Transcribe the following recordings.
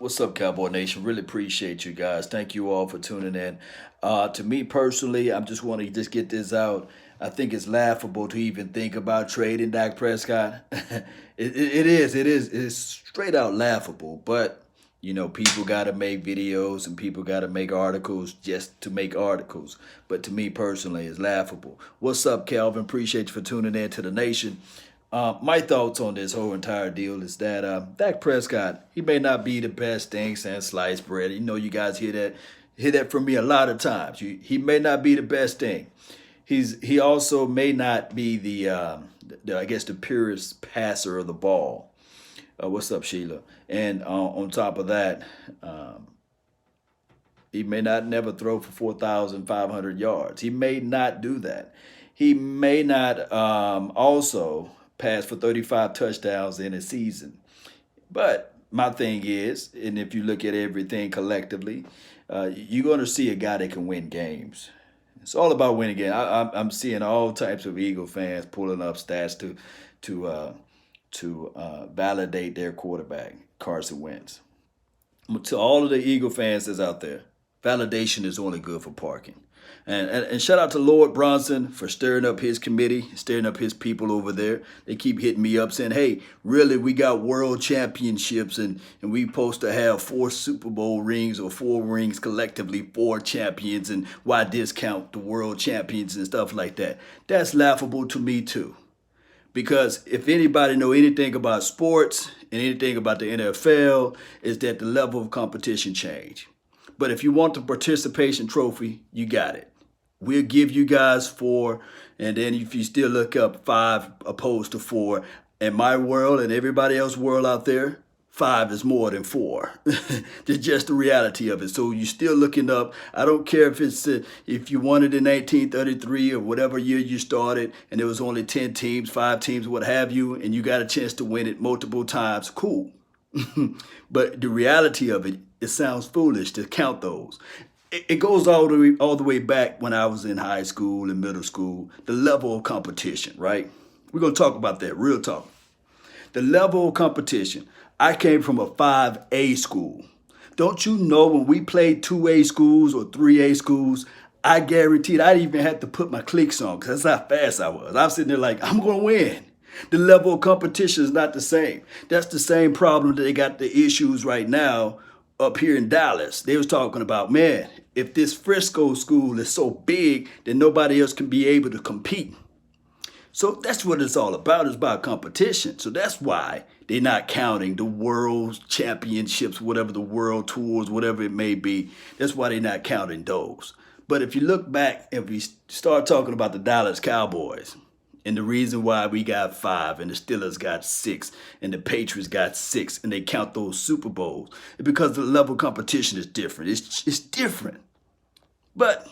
What's up, Cowboy Nation? Really appreciate you guys. Thank you all for tuning in. To me personally, I'm just want to just get this out. I think it's laughable to even think about trading Dak Prescott. It's straight out laughable. But people got to make videos and people got to make articles just to make articles. But to me personally, it's laughable. What's up, Calvin? Appreciate you for tuning in to the nation. My thoughts on this whole entire deal is that Dak Prescott, he may not be the best thing since sliced bread. You guys hear that from me a lot of times. He may not be the best thing. He also may not be the I guess the purest passer of the ball. What's up, Sheila? And on top of that, he may not never throw for 4,500 yards. He may not do that. He may not also pass for 35 touchdowns in a season. But my thing is, and if you look at everything collectively, you're going to see a guy that can win games. It's all about winning games. I'm seeing all types of Eagle fans pulling up stats to validate their quarterback, Carson Wentz. To all of the Eagle fans that's out there, validation is only good for parking. And shout out to Lord Bronson for stirring up his committee, stirring up his people over there. They keep hitting me up saying, hey, really, we got world championships and we supposed to have 4 Super Bowl rings or 4 rings collectively, 4 champions, and why discount the world champions and stuff like that. That's laughable to me too. Because if anybody know anything about sports and anything about the NFL, is that the level of competition change. But if you want the participation trophy, you got it. We'll give you guys 4, and then if you still look up 5 opposed to 4, in my world and everybody else's world out there, 5 is more than 4. It's just the reality of it. So you're still looking up. I don't care if it's if you won it in 1933 or whatever year you started, and there was only 10 teams, 5 teams, what have you, and you got a chance to win it multiple times. Cool. But the reality of it, it sounds foolish to count those. It goes all the way back when I was in high school and middle school, the level of competition, right? We're going to talk about that, real talk. The level of competition. I came from a 5A school. Don't you know when we played 2A schools or 3A schools, I guaranteed I didn't even have to put my clicks on because that's how fast I was. I was sitting there like, I'm going to win. The level of competition is not the same. That's the same problem that they got the issues right now up here in Dallas. They was talking about, man, if this Frisco school is so big, then nobody else can be able to compete. So that's what it's all about. It's about competition. So that's why they're not counting the world championships, whatever the world tours, whatever it may be. That's why they're not counting those. But if you look back, if we start talking about the Dallas Cowboys, and the reason why we got 5 and the Steelers got 6 and the Patriots got 6 and they count those Super Bowls, it's because the level of competition is different. It's different. But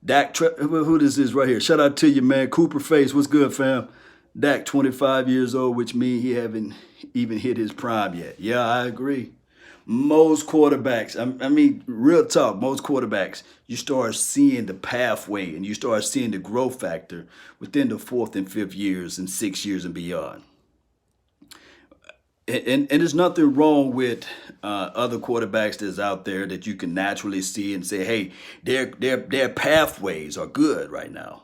who this is right here? Shout out to you, man. Cooper Face, what's good, fam? Dak, 25 years old, which means he haven't even hit his prime yet. Yeah, I agree. Most quarterbacks, I mean, real talk, most quarterbacks, you start seeing the pathway and you start seeing the growth factor within the 4th and 5th years and 6 years and beyond. And there's nothing wrong with other quarterbacks that's out there that you can naturally see and say, hey, their pathways are good right now.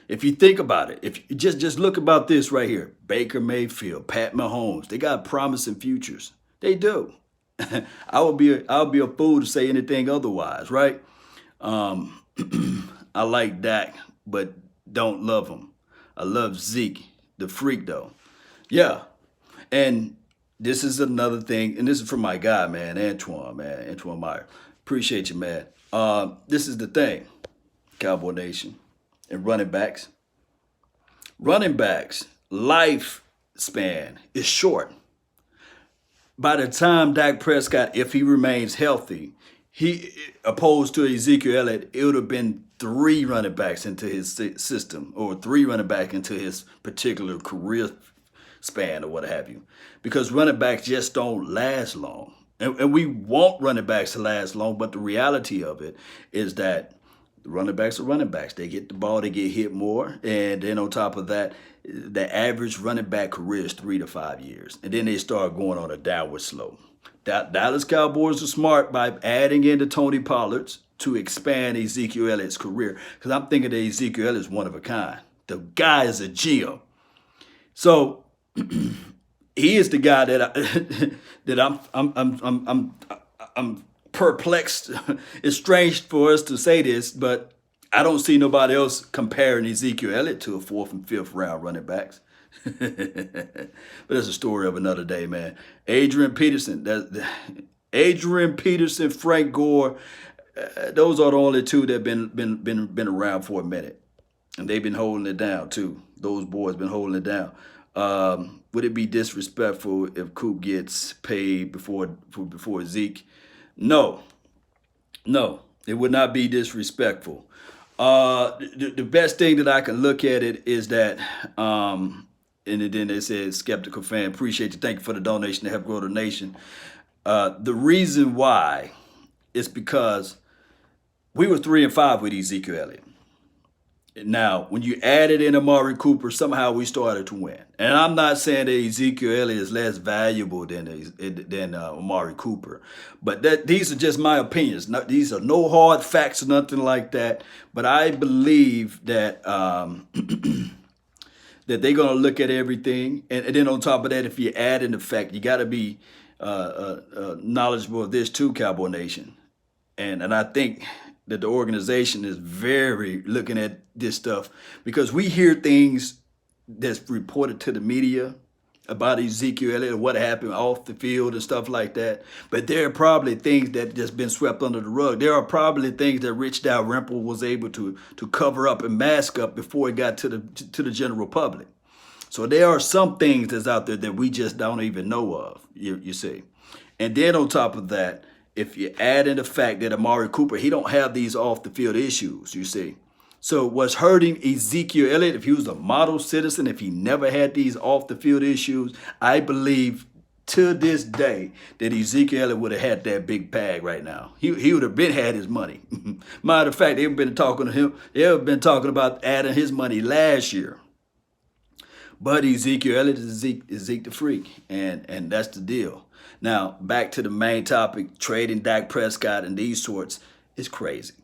If you think about it, if you just look about this right here, Baker Mayfield, Pat Mahomes, they got promising futures. They do. I'll be a fool to say anything otherwise, right? I like Dak, but don't love him. I love Zeke, the freak though. Yeah, and this is another thing, and this is from my guy, man, Antoine Meyer. Appreciate you, man. This is the thing, Cowboy Nation, and running backs. Running backs lifespan is short. By the time Dak Prescott, if he remains healthy, he opposed to Ezekiel Elliott, it would have been 3 running backs into his system or 3 running back into his particular career span or what have you. Because running backs just don't last long. And we want running backs to last long, but the reality of it is that the running backs are running backs. They get the ball, they get hit more. And then on top of that, the average running back career is 3 to 5 years. And then they start going on a downward slope. Dallas Cowboys are smart by adding in the Tony Pollards to expand Ezekiel Elliott's career. Because I'm thinking that Ezekiel Elliott is one of a kind. The guy is a gem. So he is the guy that I'm perplexed. It's strange for us to say this, but I don't see nobody else comparing Ezekiel Elliott to a 4th and 5th round running backs. But that's a story of another day, man. Adrian Peterson, Frank Gore, those are the only two that been around for a minute, and they've been holding it down too. Those boys been holding it down. Would it be disrespectful if Coop gets paid before Zeke? No, it would not be disrespectful. The best thing that I can look at it is that, and then they said, skeptical fan, appreciate you, thank you for the donation to help grow the nation. The reason why is because we were 3-5 with Ezekiel Elliott. Now, when you added in Amari Cooper, somehow we started to win. And I'm not saying that Ezekiel Elliott is less valuable than Amari Cooper, but these are just my opinions. These are no hard facts or nothing like that. But I believe that that they're going to look at everything. And then on top of that, if you add in the fact, you got to be knowledgeable of this too, Cowboy Nation. And I think that the organization is very looking at this stuff, because we hear things that's reported to the media about Ezekiel Elliott, what happened off the field and stuff like that. But there are probably things that just been swept under the rug. There are probably things that Rich Dalrymple was able to cover up and mask up before it got to the general public. So there are some things that's out there that we just don't even know of, you see. And then on top of that, if you add in the fact that Amari Cooper, he don't have these off the field issues, you see. So what's hurting Ezekiel Elliott, if he was a model citizen, if he never had these off the field issues, I believe to this day that Ezekiel Elliott would have had that big bag right now. He would have had his money. Matter of fact, they've been talking to him. They've been talking about adding his money last year. But Ezekiel Elliott is Zeke the Freak, and that's the deal. Now, back to the main topic, trading Dak Prescott and these sorts is crazy.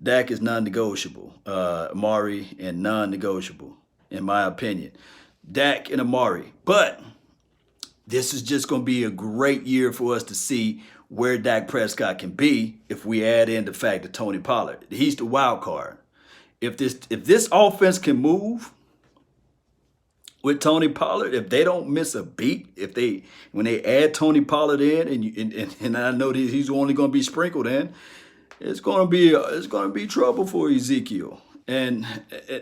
Dak is non-negotiable. Amari and non-negotiable, in my opinion. Dak and Amari. But this is just going to be a great year for us to see where Dak Prescott can be if we add in the fact that Tony Pollard, he's the wild card. If this offense can move with Tony Pollard, if they don't miss a beat, when they add Tony Pollard in, and I know that he's only going to be sprinkled in, it's going to be trouble for Ezekiel. And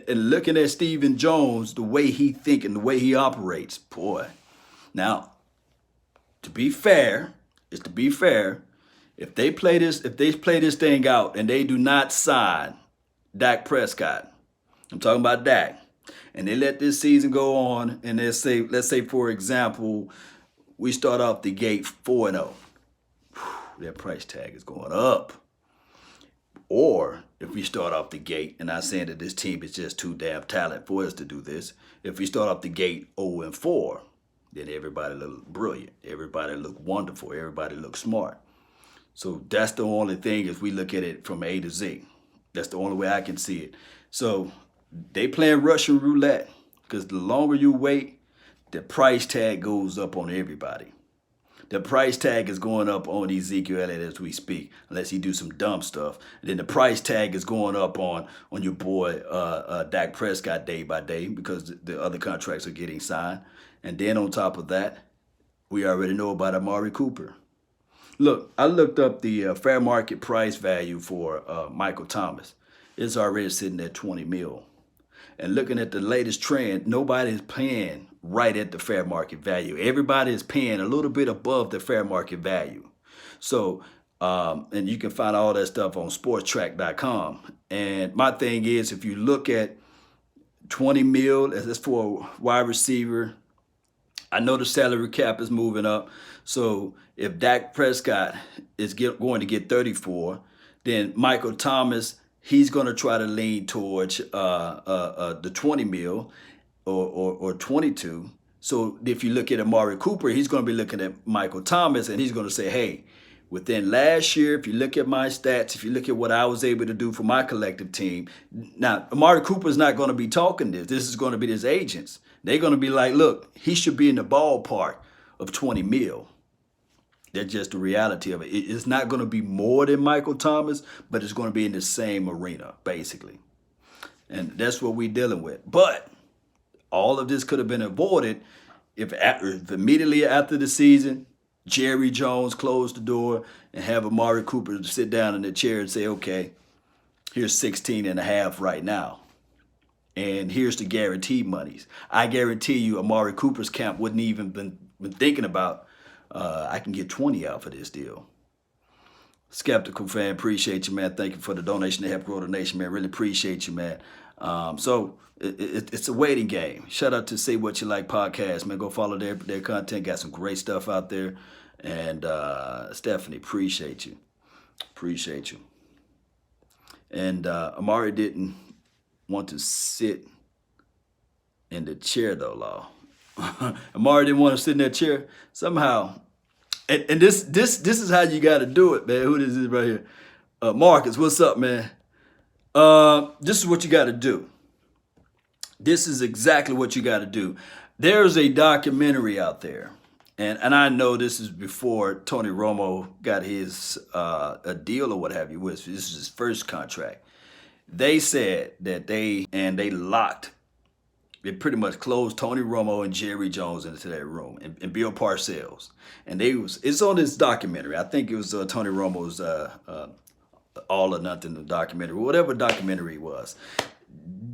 looking at Stephen Jones, the way he thinks and the way he operates, boy. Now, to be fair, if they play this thing out and they do not sign Dak Prescott, I'm talking about Dak, and they let this season go on, and let's say for example, we start off the gate 4-0. That price tag is going up. Or if we start off the gate, and I'm saying that this team is just too damn talented for us to do this, if we start off the gate 0-4, then everybody look brilliant. Everybody look wonderful. Everybody look smart. So that's the only thing if we look at it from A to Z. That's the only way I can see it. So they playing Russian roulette, because the longer you wait, the price tag goes up on everybody. The price tag is going up on Ezekiel Elliott as we speak, unless he do some dumb stuff. And then the price tag is going up on your boy Dak Prescott day by day, because the other contracts are getting signed. And then on top of that, we already know about Amari Cooper. Look, I looked up the fair market price value for Michael Thomas. It's already sitting at $20 million. And looking at the latest trend, nobody is paying right at the fair market value. Everybody is paying a little bit above the fair market value. So, and you can find all that stuff on sportstrack.com. And my thing is, if you look at 20 mil, that's for a wide receiver. I know the salary cap is moving up. So if Dak Prescott is going to get 34, then Michael Thomas, he's going to try to lean towards the 20 mil or 22. So if you look at Amari Cooper, he's going to be looking at Michael Thomas, and he's going to say, hey, within last year, if you look at my stats, if you look at what I was able to do for my collective team, now Amari Cooper's not going to be talking this. This is going to be his agents. They're going to be like, look, he should be in the ballpark of 20 mil. That's just the reality of it. It's not going to be more than Michael Thomas, but it's going to be in the same arena, basically. And that's what we're dealing with. But all of this could have been avoided if immediately after the season, Jerry Jones closed the door and have Amari Cooper sit down in the chair and say, okay, here's 16 and a half right now. And here's the guaranteed monies. I guarantee you Amari Cooper's camp wouldn't even been thinking about, I can get 20 out for this deal. Skeptical fan, appreciate you, man. Thank you for the donation to help grow the nation, man. Really appreciate you, man. So it's a waiting game. Shout out to Say What You Like podcast, man. Go follow their content. Got some great stuff out there. And Stephanie, appreciate you. Appreciate you. And Amari didn't want to sit in the chair, though, Law. Amari didn't want to sit in that chair. Somehow, and this is how you got to do it, man. Who is this right here? Marcus, what's up, man? This is what you got to do. This is exactly what you got to do. There's a documentary out there, and I know this is before Tony Romo got his a deal or what have you. This is his first contract. They said that they locked. They pretty much closed Tony Romo and Jerry Jones into that room, and Bill Parcells. And it's on this documentary. I think it was Tony Romo's All or Nothing documentary, whatever documentary it was.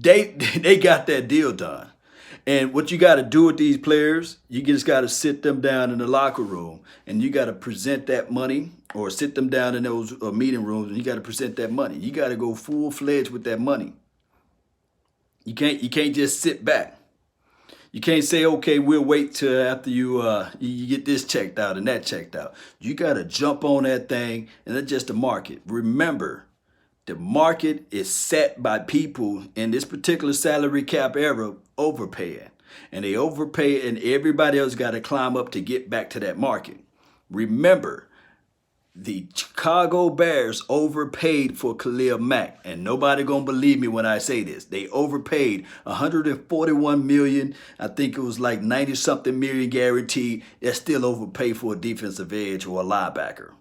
They got that deal done. And what you got to do with these players, you just got to sit them down in the locker room, and you got to present that money, or sit them down in those meeting rooms, and you got to present that money. You got to go full-fledged with that money. You can't just sit back. You can't say, okay, we'll wait till after you get this checked out and that checked out. You got to jump on that thing, and that's just the market. Remember, the market is set by people in this particular salary cap era overpaying. And they overpay, and everybody else got to climb up to get back to that market. Remember, the Chicago Bears overpaid for Khalil Mack, and nobody gonna believe me when I say this. They overpaid $141 million. I think it was like 90-something million guaranteed. That's still overpaid for a defensive edge or a linebacker.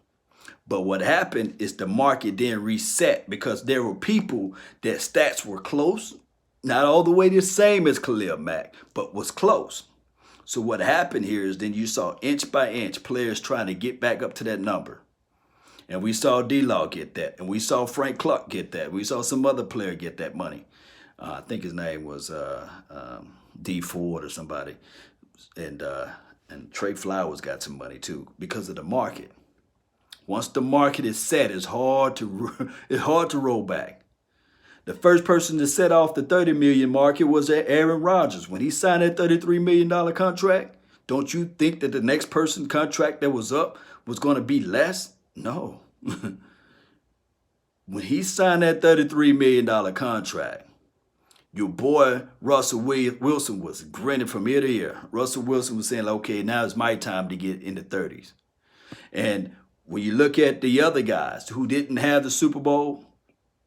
But what happened is the market then reset because there were people that stats were close, not all the way the same as Khalil Mack, but was close. So what happened here is then you saw inch by inch players trying to get back up to that number. And we saw D-Law get that. And we saw Frank Clark get that. We saw some other player get that money. I think his name was D. Ford or somebody. And Trey Flowers got some money too because of the market. Once the market is set, it's hard to roll back. The first person to set off the $30 million market was Aaron Rodgers. When he signed that $33 million contract, don't you think that the next person's contract that was up was going to be less? No. When he signed that $33 million contract, your boy Russell Wilson was grinning from ear to ear. Russell Wilson was saying, okay, now it's my time to get in the 30s. And when you look at the other guys who didn't have the Super Bowl,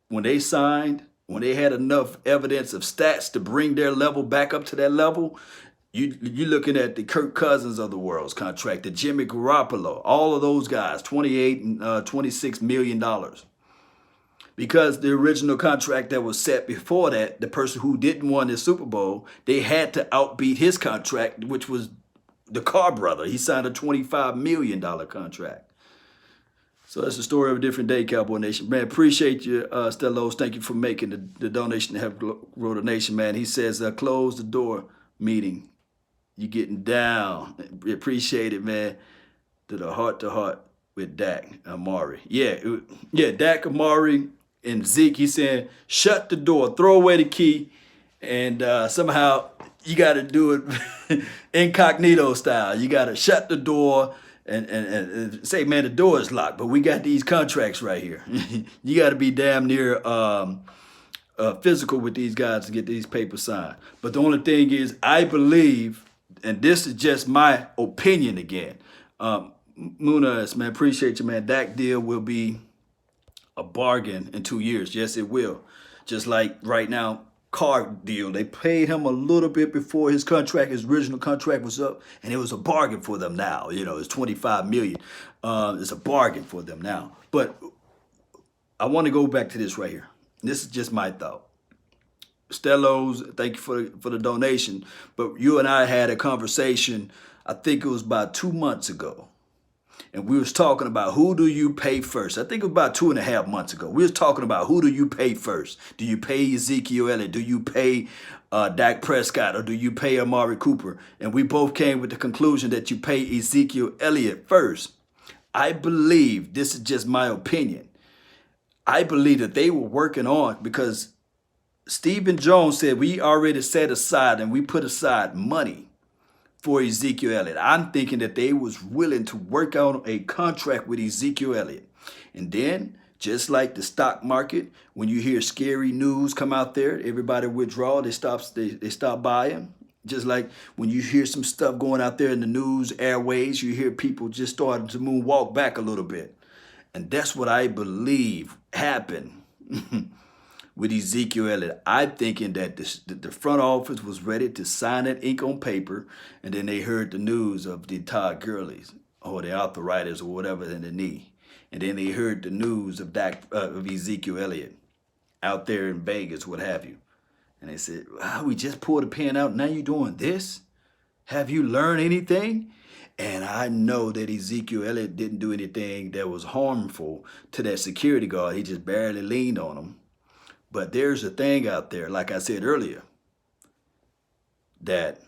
when they signed, when they had enough evidence of stats to bring their level back up to that level, you're looking at the Kirk Cousins of the world's contract, the Jimmy Garoppolo, all of those guys, $28 and $26 million. Because the original contract that was set before that, the person who didn't win the Super Bowl, they had to outbeat his contract, which was the Carr brother. He signed a $25 million contract. So that's the story of a different day, Cowboy Nation. Man, appreciate you, Stellos. Thank you for making the donation to help grow the nation, man. He says, close the door meeting. You getting down. Appreciate it, man. To the heart with Dak, Amari. Yeah, Dak, Amari, and Zeke. He's saying, shut the door, throw away the key, and somehow you got to do it incognito style. You got to shut the door and say, man, the door is locked, but we got these contracts right here. You got to be damn near physical with these guys to get these papers signed. But the only thing is, I believe and this is just my opinion again. Munoz, man, appreciate you, man. Dak deal will be a bargain in 2 years. Yes, it will. Just like right now, Carr deal. They paid him a little bit before his original contract was up, and it was a bargain for them now. You know, it's $25 million. It's a bargain for them now. But I want to go back to this right here. This is just my thought. Stellos, thank you for the donation. But you and I had a conversation, I think it was about 2 months ago. And we was talking about who do you pay first. I think it was about 2.5 months ago. We was talking about who do you pay first. Do you pay Ezekiel Elliott? Do you pay Dak Prescott? Or do you pay Amari Cooper? And we both came with the conclusion that you pay Ezekiel Elliott first. I believe, this is just my opinion, I believe that they were working on, because Stephen Jones said we already set aside and we put aside money for Ezekiel Elliott. I'm thinking that they was willing to work out a contract with Ezekiel Elliott. And then, just like the stock market, when you hear scary news come out there, everybody withdraw, they stop buying. Just like when you hear some stuff going out there in the news airways, you hear people just starting to moonwalk back a little bit. And that's what I believe happened with Ezekiel Elliott. I'm thinking that the front office was ready to sign that ink on paper, and then they heard the news of the Todd Gurley's or the arthritis or whatever in the knee. And then they heard the news of Ezekiel Elliott out there in Vegas, what have you. And they said, wow, we just pulled a pin out, now you're doing this? Have you learned anything? And I know that Ezekiel Elliott didn't do anything that was harmful to that security guard. He just barely leaned on him. But there's a thing out there, like I said earlier, that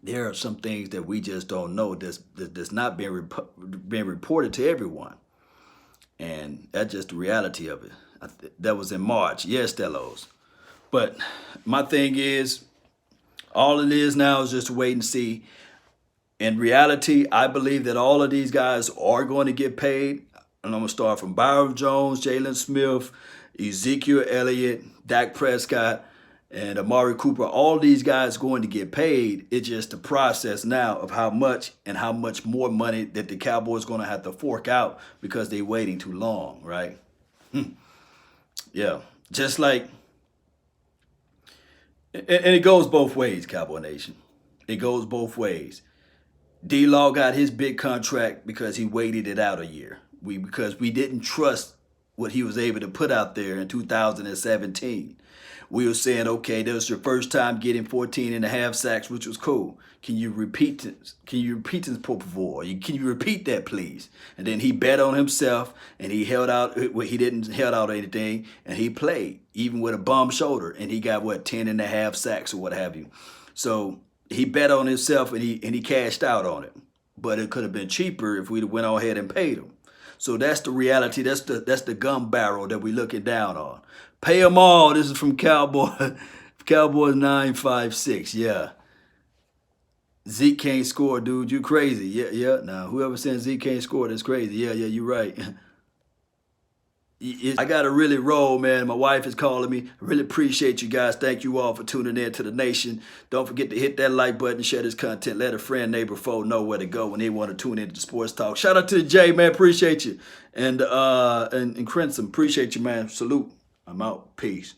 there are some things that we just don't know that's not being reported to everyone. And that's just the reality of it. That was in March. Yes, Delos. But my thing is, all it is now is just wait and see. In reality, I believe that all of these guys are going to get paid. And I'm going to start from Byron Jones, Jalen Smith, Ezekiel Elliott, Dak Prescott, and Amari Cooper. All these guys going to get paid. It's just the process now of how much and how much more money that the Cowboys going to have to fork out because they're waiting too long, right? Yeah, just like, and it goes both ways, Cowboy Nation. It goes both ways. D-Law got his big contract because he waited it out a year. Because we didn't trust what he was able to put out there in 2017. We were saying, okay, that was your first time getting 14.5 sacks, which was cool. Can you repeat this? Can you repeat this, por favor? Can you repeat that, please? And then he bet on himself, and he held out. He didn't held out anything, and he played, even with a bum shoulder, and he got, 10.5 sacks or what have you. So he bet on himself, and he cashed out on it. But it could have been cheaper if we'd have went on ahead and paid him. So that's the reality. That's the gun barrel that we're looking down on. Pay them all. This is from Cowboys 956. Yeah. Zeke can't score, dude. You crazy. Yeah. Now, whoever said Zeke can't score, that's crazy. Yeah, you're right. I got to really roll, man. My wife is calling me. I really appreciate you guys. Thank you all for tuning in to the nation. Don't forget to hit that like button, share this content. Let a friend, neighbor, foe know where to go when they want to tune into the sports talk. Shout out to the J, man. Appreciate you. And Crimson, appreciate you, man. Salute. I'm out. Peace.